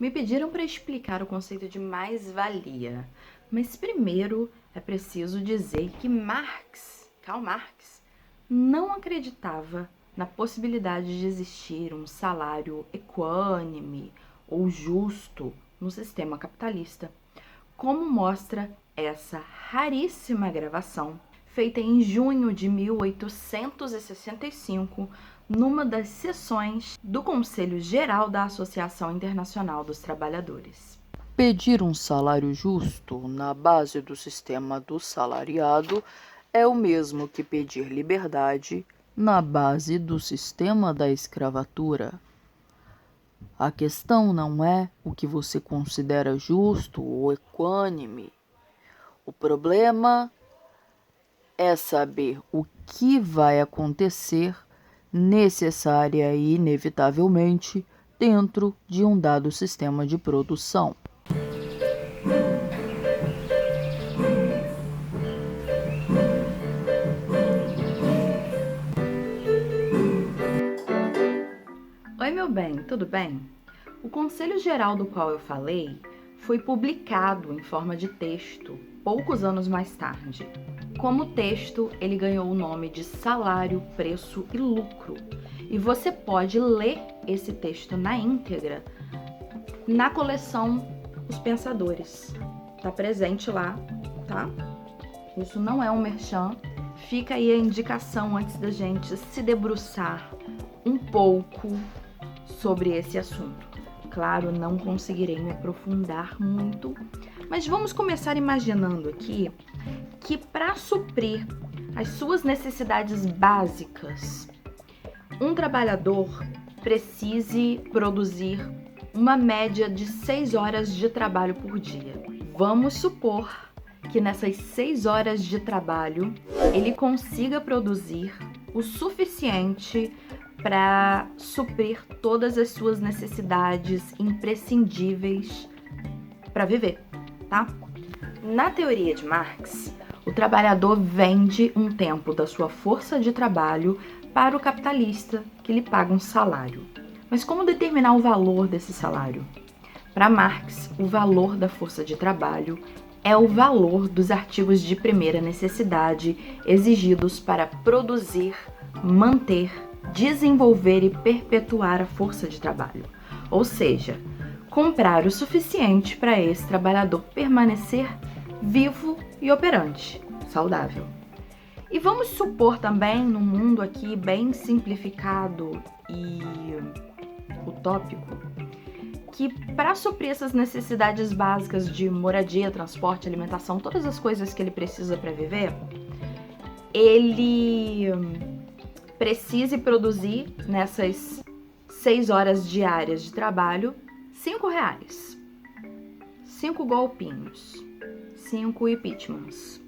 Me pediram para explicar o conceito de mais-valia, mas primeiro é preciso dizer que Karl Marx, não acreditava na possibilidade de existir um salário equânime ou justo no sistema capitalista, como mostra essa raríssima gravação feita em junho de 1865, numa das sessões do Conselho Geral da Associação Internacional dos Trabalhadores. Pedir um salário justo na base do sistema do salariado é o mesmo que pedir liberdade na base do sistema da escravatura. A questão não é o que você considera justo ou equânime. O problema é saber o que vai acontecer necessária e inevitavelmente dentro de um dado sistema de produção. Oi, meu bem, tudo bem? O Conselho Geral do qual eu falei foi publicado em forma de texto poucos anos mais tarde. Como texto, ele ganhou o nome de Salário, Preço e Lucro. E você pode ler esse texto na íntegra na coleção Os Pensadores. Tá presente lá, tá? Isso não é um merchan. Fica aí a indicação antes da gente se debruçar um pouco sobre esse assunto. Claro, não conseguirei me aprofundar muito, mas vamos começar imaginando aqui que para suprir as suas necessidades básicas, um trabalhador precise produzir uma média de 6 horas de trabalho por dia. Vamos supor que nessas 6 horas de trabalho ele consiga produzir o suficiente para suprir todas as suas necessidades imprescindíveis para viver, tá? Na teoria de Marx, o trabalhador vende um tempo da sua força de trabalho para o capitalista, que lhe paga um salário. Mas como determinar o valor desse salário? Para Marx, o valor da força de trabalho é o valor dos artigos de primeira necessidade exigidos para produzir, manter, desenvolver e perpetuar a força de trabalho. Ou seja, comprar o suficiente para esse trabalhador permanecer vivo e operante, saudável. E vamos supor também, num mundo aqui bem simplificado e utópico, que para suprir essas necessidades básicas de moradia, transporte, alimentação, todas as coisas que ele precisa para viver, ele precise produzir nessas 6 horas diárias de trabalho R$5. 5 golpinhos, 5 impeachments.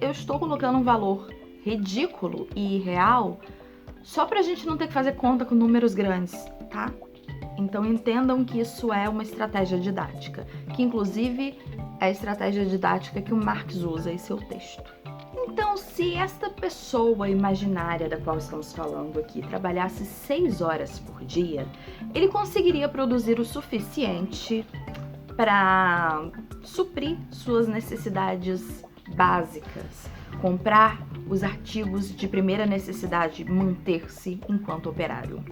Eu estou colocando um valor ridículo e irreal só pra gente não ter que fazer conta com números grandes, tá? Então entendam que isso é uma estratégia didática, que inclusive é a estratégia didática que o Marx usa em seu texto. Então, se esta pessoa imaginária da qual estamos falando aqui trabalhasse 6 horas por dia, ele conseguiria produzir o suficiente para suprir suas necessidades básicas, comprar os artigos de primeira necessidade, manter-se enquanto operário.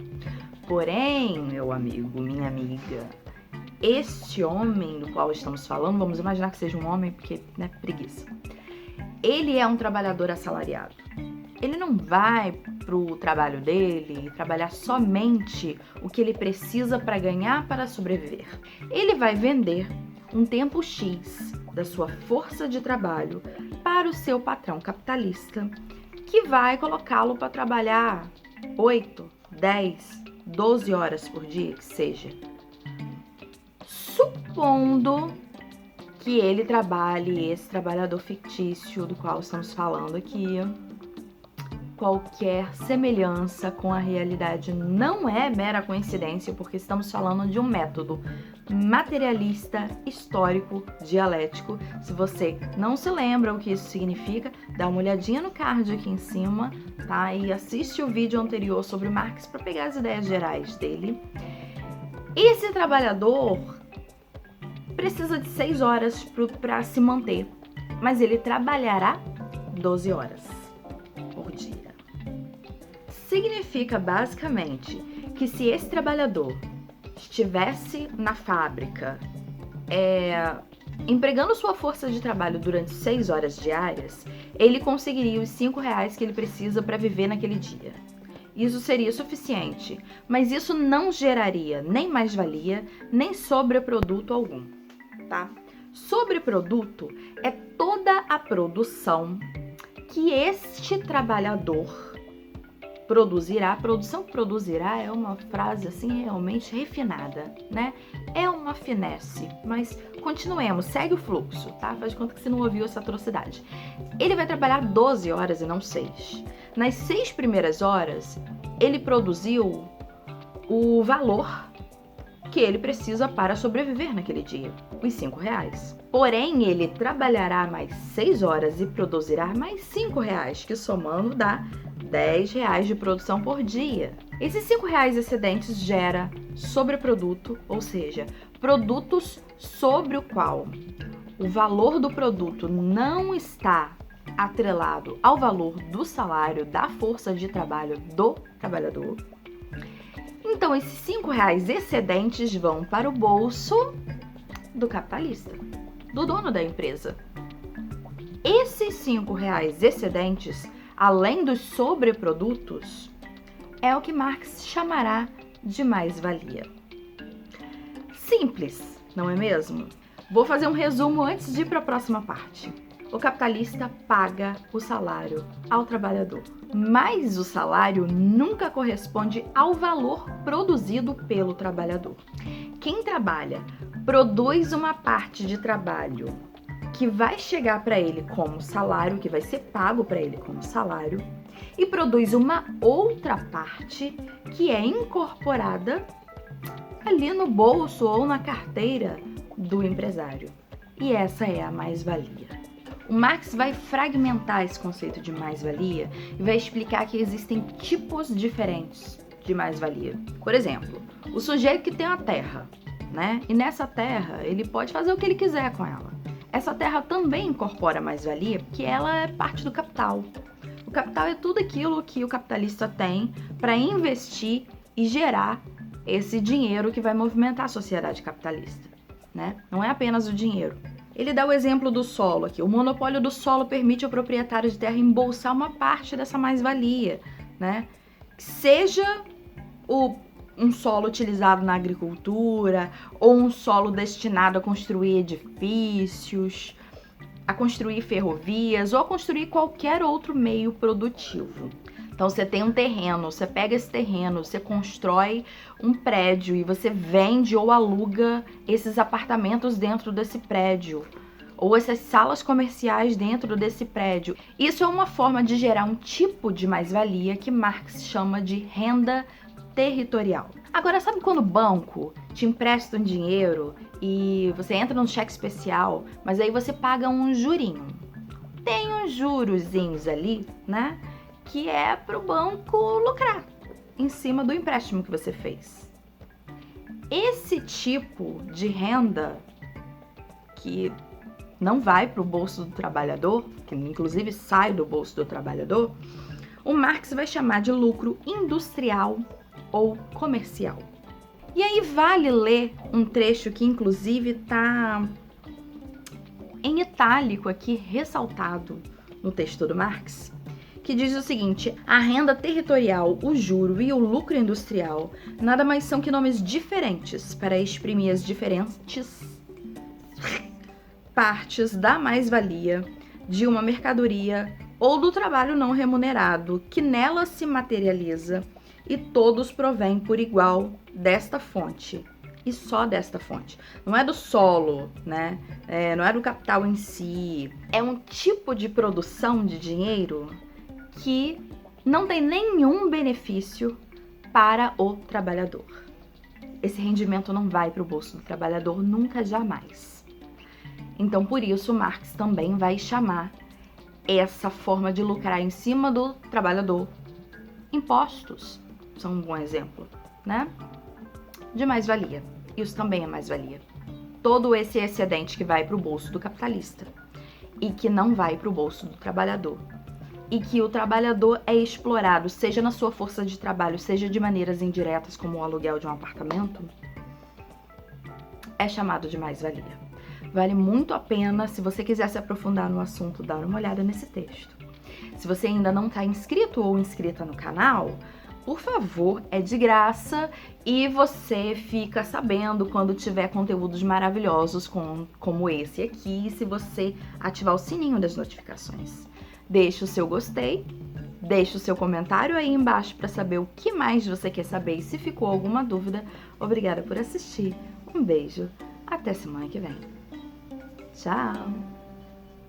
Porém, meu amigo, minha amiga, este homem do qual estamos falando, vamos imaginar que seja um homem, porque, né, preguiça. Ele é um trabalhador assalariado. Ele não vai pro trabalho dele trabalhar somente o que ele precisa para ganhar para sobreviver. Ele vai vender um tempo X da sua força de trabalho para o seu patrão capitalista, que vai colocá-lo para trabalhar 8, 10, 12 horas por dia, que seja. Supondo que ele trabalhe, esse trabalhador fictício do qual estamos falando aqui, qualquer semelhança com a realidade não é mera coincidência, porque estamos falando de um método materialista, histórico, dialético. Se você não se lembra o que isso significa, dá uma olhadinha no card aqui em cima, tá? E assiste o vídeo anterior sobre Marx para pegar as ideias gerais dele. Esse trabalhador precisa de 6 horas para se manter, mas ele trabalhará 12 horas por dia. Significa basicamente que se esse trabalhador estivesse na fábrica empregando sua força de trabalho durante 6 horas diárias, ele conseguiria os R$5 que ele precisa para viver naquele dia. Isso seria suficiente, mas isso não geraria nem mais-valia, nem sobreproduto algum, tá? Sobreproduto é toda a produção que este trabalhador produzirá. Produção produzirá é uma frase assim realmente refinada, né? É uma finesse, mas continuemos, segue o fluxo, tá? Faz de conta que você não ouviu essa atrocidade. Ele vai trabalhar 12 horas e não 6. Nas 6 primeiras horas, ele produziu o valor que ele precisa para sobreviver naquele dia, os R$5. Porém, ele trabalhará mais 6 horas e produzirá mais R$5, que somando dá R$10 de produção por dia. Esses R$5 excedentes gera sobreproduto, ou seja, produtos sobre o qual o valor do produto não está atrelado ao valor do salário da força de trabalho do trabalhador. Então, esses R$5 excedentes vão para o bolso do capitalista, do dono da empresa. Esses R$5 excedentes, além dos sobreprodutos, é o que Marx chamará de mais-valia. Simples, não é mesmo? Vou fazer um resumo antes de ir para a próxima parte. O capitalista paga o salário ao trabalhador, mas o salário nunca corresponde ao valor produzido pelo trabalhador. Quem trabalha produz uma parte de trabalho que vai chegar para ele como salário, que vai ser pago para ele como salário, e produz uma outra parte que é incorporada ali no bolso ou na carteira do empresário. E essa é a mais-valia. O Marx vai fragmentar esse conceito de mais-valia e vai explicar que existem tipos diferentes de mais-valia. Por exemplo, o sujeito que tem uma terra, né? E nessa terra ele pode fazer o que ele quiser com ela. Essa terra também incorpora mais-valia porque ela é parte do capital. O capital é tudo aquilo que o capitalista tem para investir e gerar esse dinheiro que vai movimentar a sociedade capitalista, né? Não é apenas o dinheiro. Ele dá o exemplo do solo aqui. O monopólio do solo permite ao proprietário de terra embolsar uma parte dessa mais-valia, né? Seja um solo utilizado na agricultura ou um solo destinado a construir edifícios, a construir ferrovias ou a construir qualquer outro meio produtivo. Então você tem um terreno, você pega esse terreno, você constrói um prédio e você vende ou aluga esses apartamentos dentro desse prédio, ou essas salas comerciais dentro desse prédio. Isso é uma forma de gerar um tipo de mais-valia que Marx chama de renda territorial. Agora, sabe quando o banco te empresta um dinheiro e você entra num cheque especial, mas aí você paga um jurinho? Tem uns jurozinhos ali, né? Que é para o banco lucrar em cima do empréstimo que você fez. Esse tipo de renda, que não vai para o bolso do trabalhador, que inclusive sai do bolso do trabalhador, o Marx vai chamar de lucro industrial ou comercial. E aí vale ler um trecho que inclusive está em itálico aqui, ressaltado no texto do Marx, que diz o seguinte: a renda territorial, o juro e o lucro industrial nada mais são que nomes diferentes para exprimir as diferentes partes da mais-valia de uma mercadoria ou do trabalho não remunerado que nela se materializa, e todos provêm por igual desta fonte. E só desta fonte. Não é do solo, né? Não é do capital em si. É um tipo de produção de dinheiro que não tem nenhum benefício para o trabalhador. Esse rendimento não vai para o bolso do trabalhador nunca, jamais. Então, por isso, Marx também vai chamar essa forma de lucrar em cima do trabalhador impostos. São um bom exemplo, né? de mais-valia. Isso também é mais-valia. Todo esse excedente que vai para o bolso do capitalista e que não vai para o bolso do trabalhador. E que o trabalhador é explorado, seja na sua força de trabalho, seja de maneiras indiretas, como o aluguel de um apartamento, é chamado de mais-valia. Vale muito a pena, se você quiser se aprofundar no assunto, dar uma olhada nesse texto. Se você ainda não está inscrito ou inscrita no canal, por favor, é de graça e você fica sabendo quando tiver conteúdos maravilhosos como esse aqui, se você ativar o sininho das notificações. Deixe o seu gostei, deixe o seu comentário aí embaixo para saber o que mais você quer saber e se ficou alguma dúvida. Obrigada por assistir, um beijo, até semana que vem. Tchau!